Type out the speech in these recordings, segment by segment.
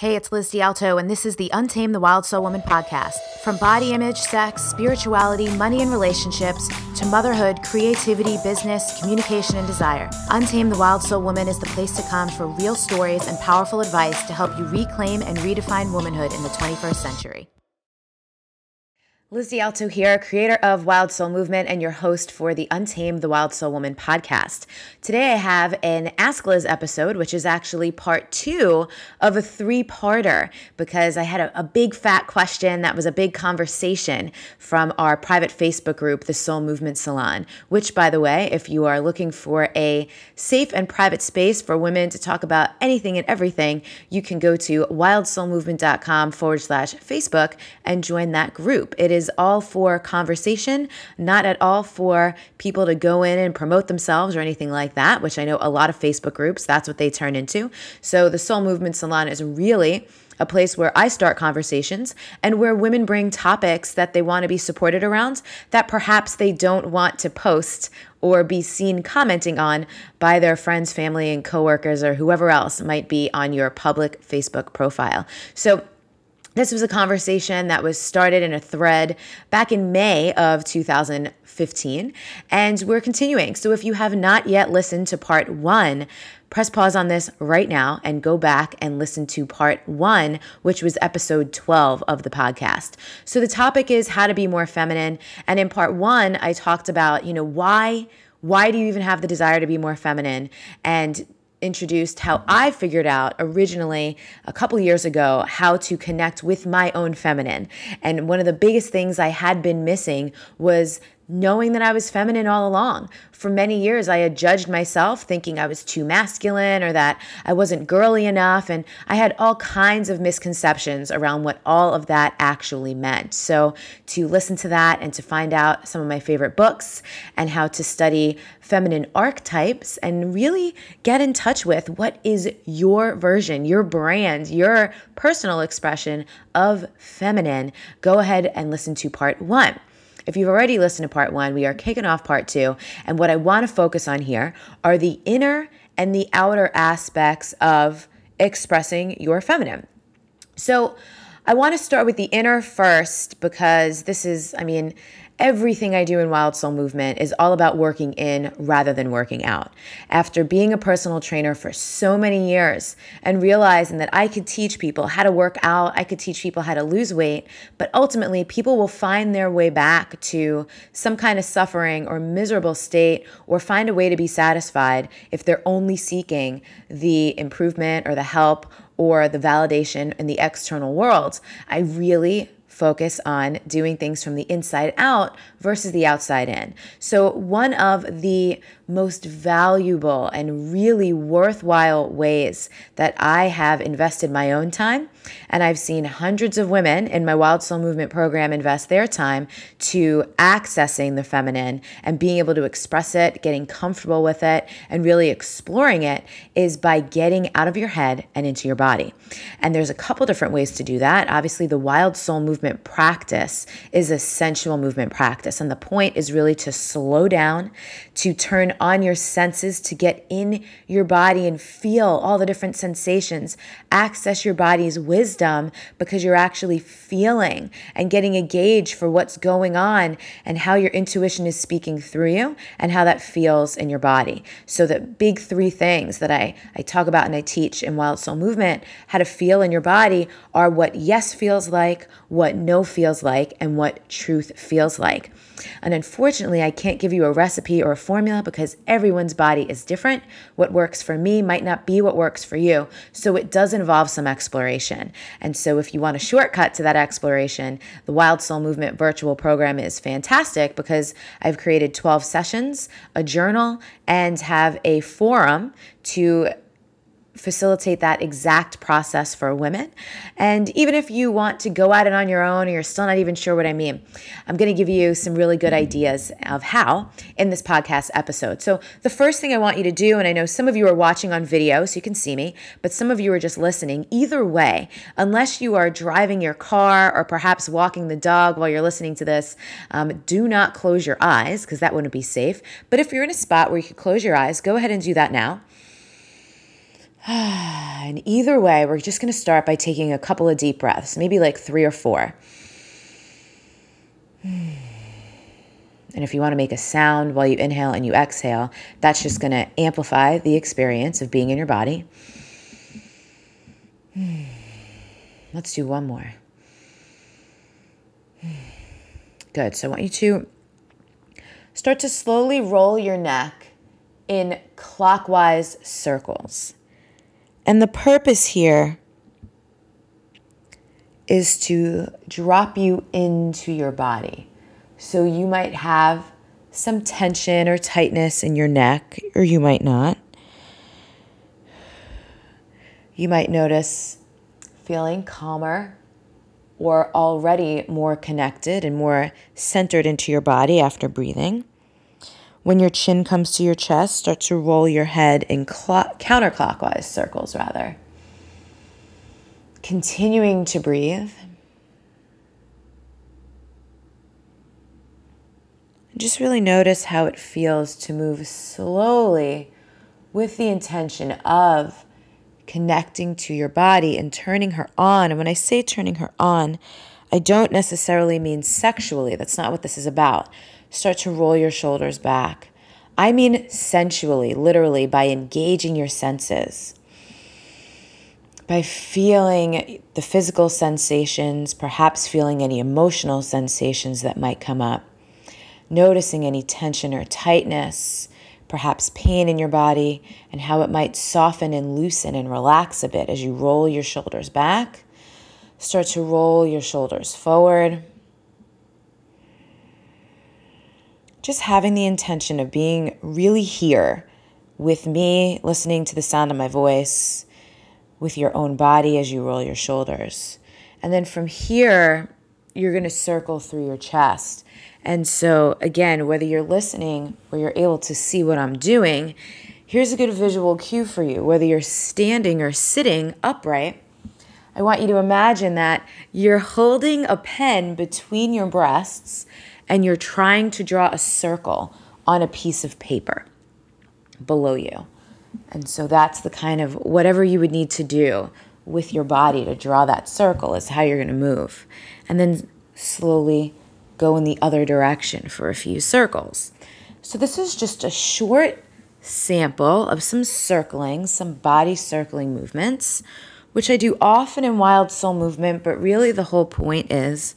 Hey, it's Liz DiAlto, and this is the Untamed the Wild Soul Woman podcast. From body image, sex, spirituality, money and relationships, to motherhood, creativity, business, communication, and desire, Untamed the Wild Soul Woman is the place to come for real stories and powerful advice to help you reclaim and redefine womanhood in the 21st century. Liz DiAlto here, creator of Wild Soul Movement and your host for the Untamed the Wild Soul Woman podcast. Today I have an Ask Liz episode, which is actually part 2 of a 3-parter because I had a big fat question that was a big conversation from our private Facebook group, the Soul Movement Salon, which, by the way, if you are looking for a safe and private space for women to talk about anything and everything, you can go to wildsoulmovement.com/Facebook and join that group. It is all for conversation, not at all for people to go in and promote themselves or anything like that, which I know a lot of Facebook groups, that's what they turn into. So the Soul Movement Salon is really a place where I start conversations and where women bring topics that they want to be supported around that perhaps they don't want to post or be seen commenting on by their friends, family, and coworkers or whoever else might be on your public Facebook profile. So this was a conversation that was started in a thread back in May of 2015, and we're continuing. So if you have not yet listened to part 1, press pause on this right now and go back and listen to part 1, which was episode 12 of the podcast. So the topic is how to be more feminine. And in part 1, I talked about, why do you even have the desire to be more feminine? And introduced how I figured out originally a couple years ago how to connect with my own feminine. And one of the biggest things I had been missing was knowing that I was feminine all along. For many years, I had judged myself thinking I was too masculine or that I wasn't girly enough. And I had all kinds of misconceptions around what all of that actually meant. So to listen to that and to find out some of my favorite books and how to study feminine archetypes and really get in touch with what is your version, your brand, your personal expression of feminine, go ahead and listen to part 1. If you've already listened to part 1, we are kicking off part 2. And what I want to focus on here are the inner and the outer aspects of expressing your feminine. So I want to start with the inner first because this is, everything I do in Wild Soul Movement is all about working in rather than working out. After being a personal trainer for so many years and realizing that I could teach people how to work out, I could teach people how to lose weight, but ultimately people will find their way back to some kind of suffering or miserable state or find a way to be satisfied if they're only seeking the improvement or the help or the validation in the external world. I really focus on doing things from the inside out versus the outside in. So one of the most valuable and really worthwhile ways that I have invested my own time, and I've seen hundreds of women in my Wild Soul Movement program invest their time to accessing the feminine and being able to express it, getting comfortable with it, and really exploring it, is by getting out of your head and into your body. And there's a couple different ways to do that. Obviously, the Wild Soul Movement practice is a sensual movement practice. And the point is really to slow down, to turn on your senses, to get in your body and feel all the different sensations, access your body's wisdom because you're actually feeling and getting a gauge for what's going on and how your intuition is speaking through you and how that feels in your body. So the big 3 things that I talk about and I teach in Wild Soul Movement, how to feel in your body, are what yes feels like, what no feels like, and what truth feels like. And unfortunately, I can't give you a recipe or a formula because everyone's body is different. What works for me might not be what works for you. So it does involve some exploration. And so if you want a shortcut to that exploration, the Wild Soul Movement virtual program is fantastic because I've created 12 sessions, a journal, and have a forum to facilitate that exact process for women. And even if you want to go at it on your own or you're still not even sure what I mean, I'm going to give you some really good ideas of how in this podcast episode. So the first thing I want you to do, and I know some of you are watching on video so you can see me, but some of you are just listening. Either way, unless you are driving your car or perhaps walking the dog while you're listening to this, do not close your eyes because that wouldn't be safe. But if you're in a spot where you could close your eyes, go ahead and do that now. And either way, we're just going to start by taking a couple of deep breaths, maybe like 3 or 4. And if you want to make a sound while you inhale and you exhale, that's just going to amplify the experience of being in your body. Let's do one more. Good. So I want you to start to slowly roll your neck in clockwise circles. And the purpose here is to drop you into your body. So you might have some tension or tightness in your neck, or you might not. You might notice feeling calmer or already more connected and more centered into your body after breathing. When your chin comes to your chest, start to roll your head in counterclockwise circles, rather. Continuing to breathe. Just really notice how it feels to move slowly with the intention of connecting to your body and turning her on. And when I say turning her on, I don't necessarily mean sexually. That's not what this is about. Start to roll your shoulders back. I mean sensually, literally, by engaging your senses. By feeling the physical sensations, perhaps feeling any emotional sensations that might come up. Noticing any tension or tightness, perhaps pain in your body, and how it might soften and loosen and relax a bit as you roll your shoulders back. Start to roll your shoulders forward. Just having the intention of being really here with me, listening to the sound of my voice, with your own body as you roll your shoulders. And then from here, you're going to circle through your chest. And so again, whether you're listening or you're able to see what I'm doing, here's a good visual cue for you. Whether you're standing or sitting upright, I want you to imagine that you're holding a pen between your breasts and you're trying to draw a circle on a piece of paper below you. And so that's the kind of whatever you would need to do with your body to draw that circle is how you're going to move. And then slowly go in the other direction for a few circles. So this is just a short sample of some circling, some body circling movements, which I do often in Wild Soul Movement, but really the whole point is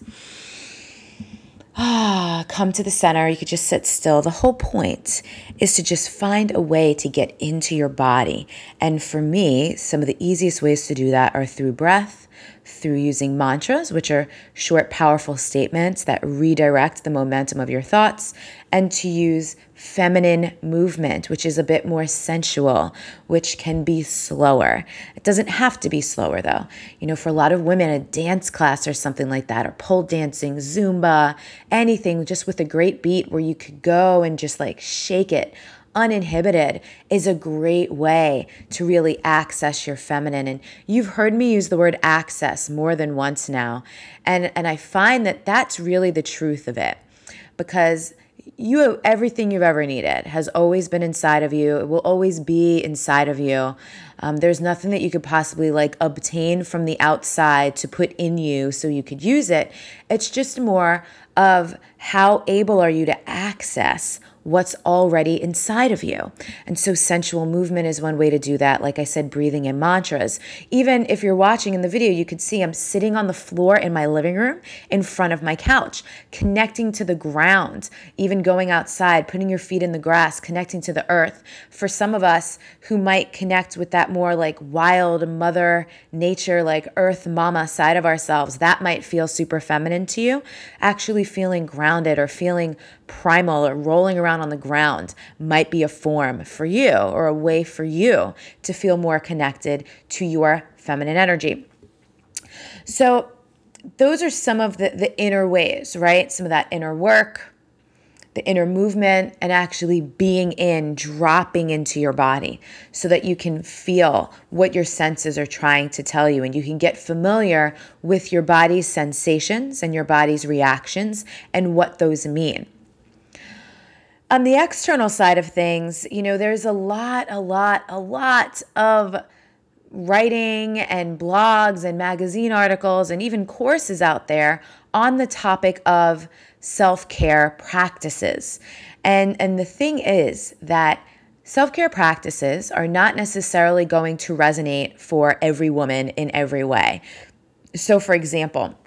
come to the center. You could just sit still. The whole point is to just find a way to get into your body. And for me, some of the easiest ways to do that are through breath, through using mantras, which are short, powerful statements that redirect the momentum of your thoughts, and to use feminine movement, which is a bit more sensual, which can be slower. It doesn't have to be slower though. You know, for a lot of women, a dance class or something like that, or pole dancing, Zumba, anything just with a great beat where you could go and just like shake it uninhibited is a great way to really access your feminine. And you've heard me use the word access more than once now. And I find that that's really the truth of it, because you have everything you've ever needed has always been inside of you. It will always be inside of you. There's nothing that you could possibly like obtain from the outside to put in you so you could use it. It's just more of how able are you to access what's already inside of you. And so sensual movement is one way to do that. Like I said, breathing and mantras. Even if you're watching in the video, you could see I'm sitting on the floor in my living room in front of my couch, connecting to the ground, even going outside, putting your feet in the grass, connecting to the earth. For some of us who might connect with that more like wild mother nature, like earth mama side of ourselves, that might feel super feminine to you. Actually feeling grounded or feeling primal or rolling around on the ground might be a form for you or a way for you to feel more connected to your feminine energy. So those are some of the inner ways, right? Some of that inner work, the inner movement, and actually being in, dropping into your body so that you can feel what your senses are trying to tell you, and you can get familiar with your body's sensations and your body's reactions and what those mean. On the external side of things, you know, there's a lot of writing and blogs and magazine articles and even courses out there on the topic of self-care practices. And the thing is that self-care practices are not necessarily going to resonate for every woman in every way. So for example,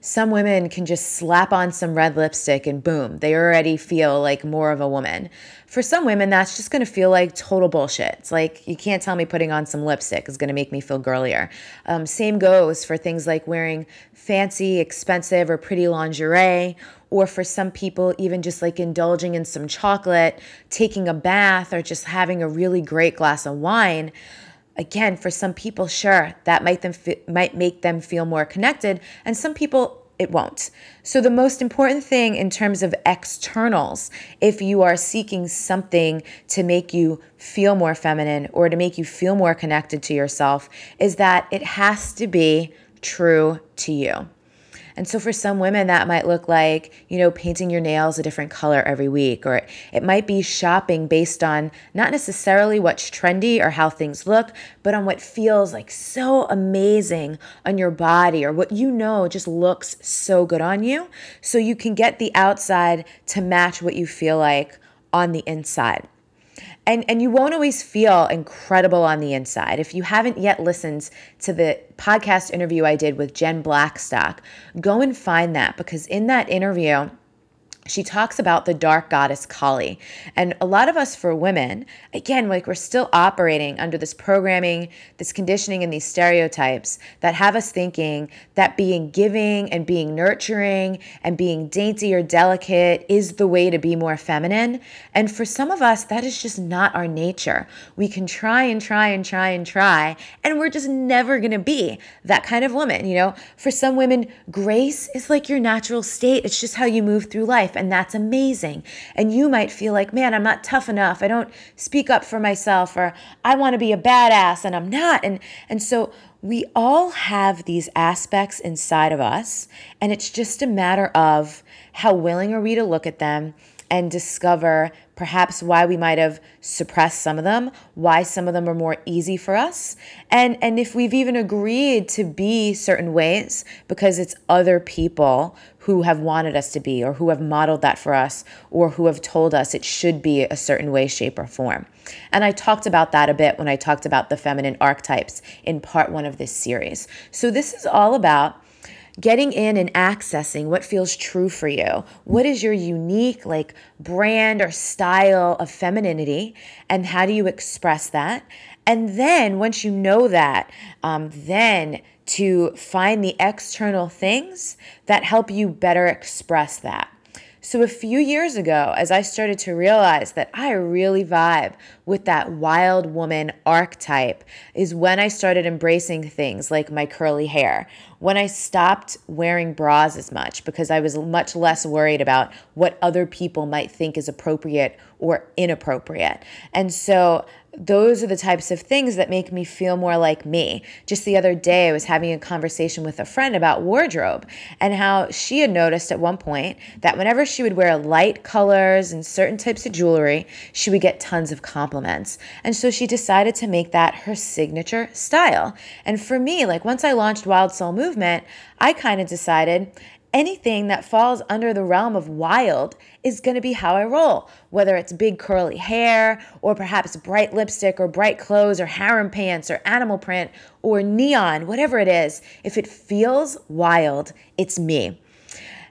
some women can just slap on some red lipstick and boom, they already feel like more of a woman. For some women, that's just going to feel like total bullshit. It's like, you can't tell me putting on some lipstick is going to make me feel girlier. Same goes for things like wearing fancy, expensive, or pretty lingerie, or for some people, even just like indulging in some chocolate, taking a bath, or just having a really great glass of wine. Again, for some people, sure, that might make them feel more connected, and some people it won't. So the most important thing in terms of externals, if you are seeking something to make you feel more feminine or to make you feel more connected to yourself, is that it has to be true to you. And so for some women, that might look like, painting your nails a different color every week, or it might be shopping based on not necessarily what's trendy or how things look, but on what feels like so amazing on your body, or what just looks so good on you, so you can get the outside to match what you feel like on the inside. And you won't always feel incredible on the inside. If you haven't yet listened to the podcast interview I did with Jen Blackstock, go and find that, because in that interview, she talks about the dark goddess Kali. And a lot of us for women, again, like we're still operating under this programming, this conditioning, and these stereotypes that have us thinking that being giving and being nurturing and being dainty or delicate is the way to be more feminine. And for some of us, that is just not our nature. We can try and try and try and try, and we're just never going to be that kind of woman. For some women, grace is like your natural state. It's just how you move through life. And that's amazing. And you might feel like, man, I'm not tough enough. I don't speak up for myself, or I want to be a badass and I'm not. And so we all have these aspects inside of us. And it's just a matter of how willing are we to look at them and discover perhaps why we might have suppressed some of them, why some of them are more easy for us, and if we've even agreed to be certain ways because it's other people who have wanted us to be, or who have modeled that for us, or who have told us it should be a certain way, shape, or form. And I talked about that a bit when I talked about the feminine archetypes in part 1 of this series. So this is all about getting in and accessing what feels true for you. What is your unique brand or style of femininity, and how do you express that? And then once you know that, then to find the external things that help you better express that. So a few years ago, as I started to realize that I really vibe with that wild woman archetype, is when I started embracing things like my curly hair, when I stopped wearing bras as much because I was much less worried about what other people might think is appropriate or inappropriate. And so those are the types of things that make me feel more like me. Just the other day, I was having a conversation with a friend about wardrobe and how she had noticed at one point that whenever she would wear light colors and certain types of jewelry, she would get tons of compliments. And so she decided to make that her signature style. And for me, once I launched Wild Soul Movement, I kind of decided anything that falls under the realm of wild is going to be how I roll, whether it's big curly hair, or perhaps bright lipstick, or bright clothes, or harem pants, or animal print, or neon, whatever it is. If it feels wild, it's me.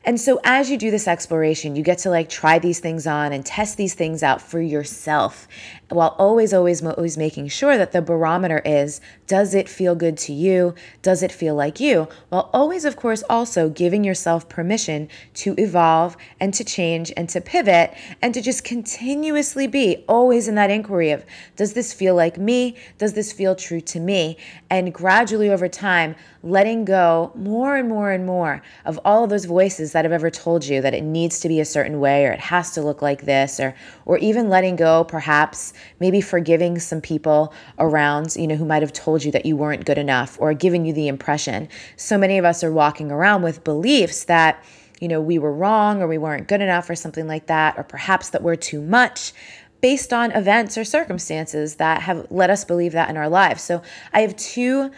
And so as you do this exploration, you get to try these things on and test these things out for yourself, while always making sure that the barometer is, does it feel good to you? Does it feel like you? While always, of course, also giving yourself permission to evolve and to change and to pivot and to just continuously be always in that inquiry of, does this feel like me? Does this feel true to me? And gradually over time, letting go more and more and more of all of those voices that have ever told you that it needs to be a certain way, or it has to look like this, or even letting go, perhaps maybe forgiving some people around, who might have told you that you weren't good enough or given you the impression. So many of us are walking around with beliefs that, we were wrong, or we weren't good enough, or something like that, or perhaps that we're too much. based on events or circumstances that have led us believe that in our lives. So I have 2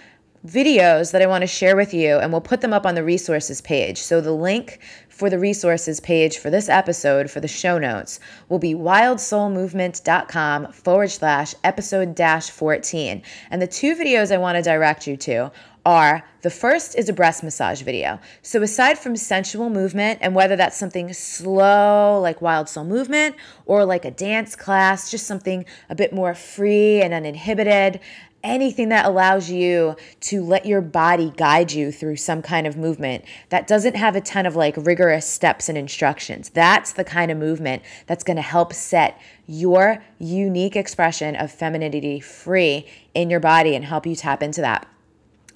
videos that I want to share with you, and we'll put them up on the resources page. So the link for the resources page for this episode, for the show notes, will be wildsoulmovement.com/episode-14. And the 2 videos I want to direct you to are, the first is a breast massage video. So aside from sensual movement, and whether that's something slow like Wild Soul Movement or like a dance class, just something a bit more free and uninhibited, anything that allows you to let your body guide you through some kind of movement that doesn't have a ton of like rigorous steps and instructions. That's the kind of movement that's going to help set your unique expression of femininity free in your body and help you tap into that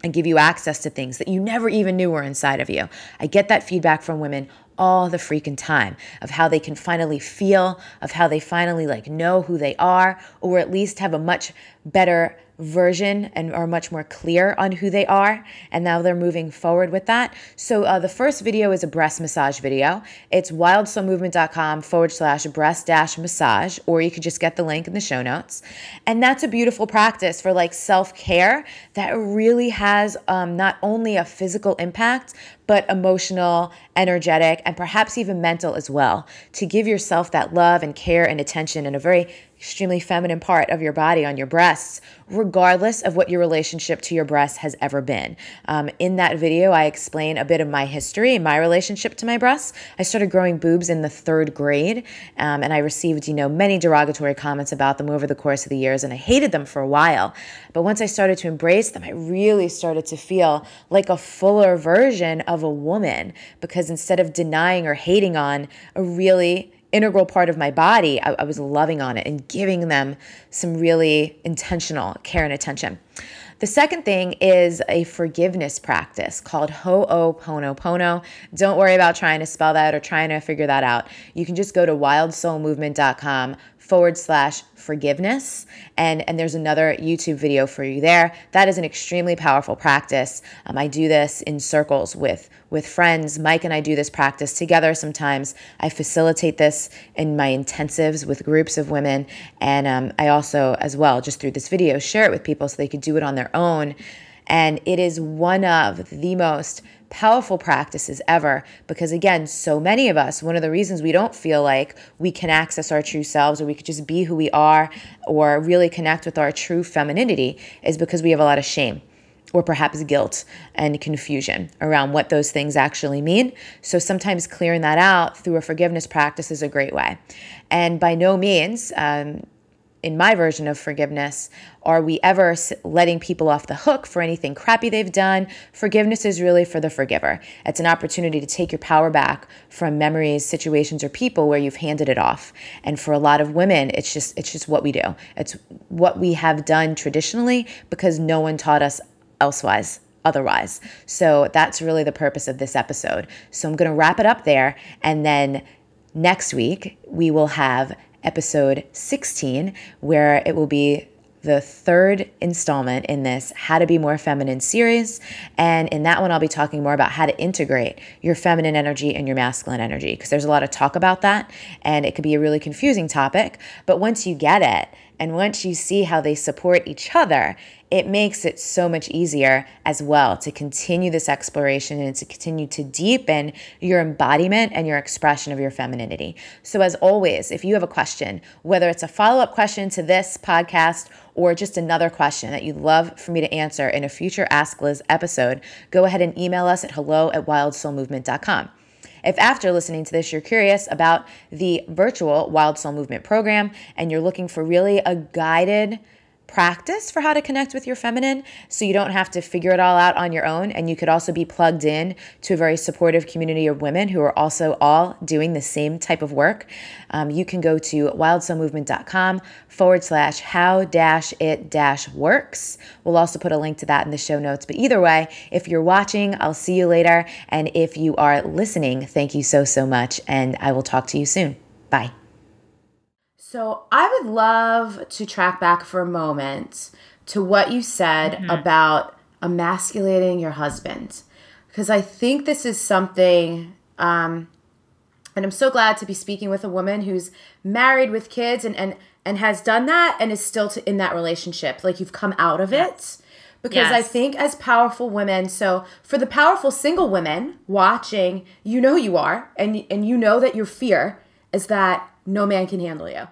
and give you access to things that you never even knew were inside of you. I get that feedback from women all the freaking time of how they can finally feel, of how they finally like know who they are, or at least have a much better version and are much more clear on who they are, and now they're moving forward with that. So the first video is a breast massage video. It's wildsoulmovement.com/breast-massage, or you could just get the link in the show notes. And that's a beautiful practice for like self-care that really has not only a physical impact, but emotional, energetic, and perhaps even mental as well, to give yourself that love and care and attention in a very extremely feminine part of your body, on your breasts, regardless of what your relationship to your breasts has ever been. In that video, I explain a bit of my history and my relationship to my breasts. I started growing boobs in the 3rd grade, and I received, many derogatory comments about them over the course of the years, and I hated them for a while. But once I started to embrace them, I really started to feel like a fuller version of a woman, because instead of denying or hating on a really integral part of my body, I was loving on it and giving them some really intentional care and attention. The second thing is a forgiveness practice called Ho'oponopono. Don't worry about trying to spell that or trying to figure that out. You can just go to wildsoulmovement.com/forgiveness, and there's another YouTube video for you there. That is an extremely powerful practice. I do this in circles with friends. Mike and I do this practice together sometimes. I facilitate this in my intensives with groups of women, and I also, as well, just through this video, share it with people so they could do it on their own. And it is one of the most powerful practices ever, because again, so many of us, one of the reasons we don't feel like we can access our true selves, or we could just be who we are, or really connect with our true femininity, is because we have a lot of shame, or perhaps guilt and confusion around what those things actually mean. So sometimes clearing that out through a forgiveness practice is a great way. And by no means, in my version of forgiveness, are we ever letting people off the hook for anything crappy they've done. Forgiveness is really for the forgiver. It's an opportunity to take your power back from memories, situations, or people where you've handed it off. And for a lot of women, it's just what we do. It's what we have done traditionally because no one taught us otherwise. So that's really the purpose of this episode. So I'm going to wrap it up there, and then next week we will have episode 16, where it will be the 3rd installment in this How to Be More Feminine series. And in that one, I'll be talking more about how to integrate your feminine energy and your masculine energy, because there's a lot of talk about that, and it could be a really confusing topic. But once you get it, and once you see how they support each other, it makes it so much easier as well to continue this exploration and to continue to deepen your embodiment and your expression of your femininity. So as always, if you have a question, whether it's a follow-up question to this podcast or just another question that you'd love for me to answer in a future Ask Liz episode, go ahead and email us at hello@wildsoulmovement.com. If after listening to this, you're curious about the virtual Wild Soul Movement program and you're looking for really a guided practice for how to connect with your feminine so you don't have to figure it all out on your own, and you could also be plugged in to a very supportive community of women who are also all doing the same type of work, you can go to wildsoulmovement.com/how-it-works. We'll also put a link to that in the show notes. But either way, if you're watching, I'll see you later. And if you are listening, thank you so much. And I will talk to you soon. Bye. So I would love to track back for a moment to what you said about emasculating your husband, because I think this is something And I'm so glad to be speaking with a woman who's married with kids and has done that and is still in that relationship. Like, you've come out of it. Because I think as powerful women, so for the powerful single women watching, you know you are, and you know that your fear is that no man can handle you.